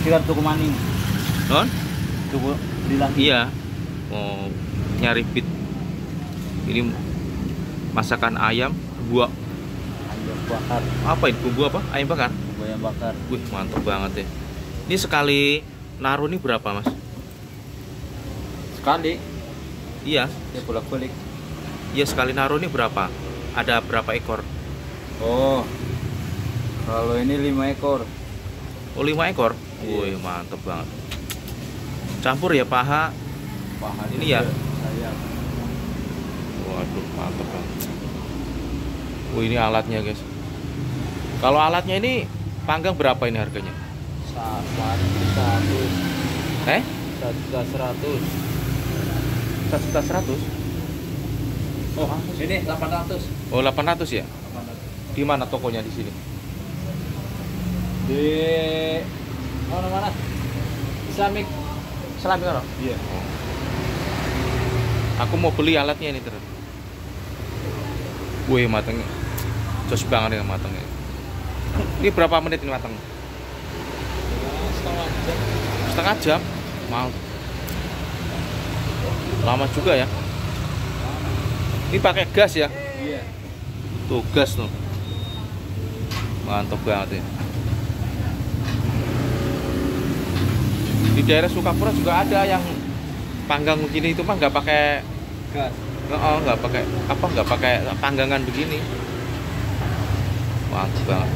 sekitar tuku maning. Non? Tuku beli lagi. Iya. Mau nyari pit. Ini masakan ayam buah. Ayam bakar. Apa ini? Bumbu apa? Ayam bakar. Ayam bakar. Wih, mantep banget ya. Ini sekali naruh ini berapa, Mas? Sekali Iya. dia bolak-balik. Iya, sekali naruh ini berapa? Ada berapa ekor? Oh. Kalau ini 5 ekor. Oh, 5 ekor. Iya. Wih, mantep banget. Campur ya paha. Paha Ini ya? Ayam. Waduh, mantep banget. Wih, ini alatnya, guys. Kalau alatnya ini panggang berapa ini harganya? Satu. Eh? 1.100.000. 1.100.000. Oh, ini 800. Oh, 800 ya? Di mana tokonya di sini? Di mana? Islamic. Islamic kan? Iya. Aku mau beli alatnya ini terus. Wih, matangnya. Jos banget ya matangnya. Ini berapa menit ini matang? Setengah jam. Setengah jam? Mau. Lama juga ya. Ini pakai gas ya? Iya. Tuh gas tuh. Mantap banget ya. Di daerah Sukapura juga ada yang panggang begini, itu mah nggak pakai Gas. nggak pakai apa, nggak pakai panggangan begini. Mantap banget.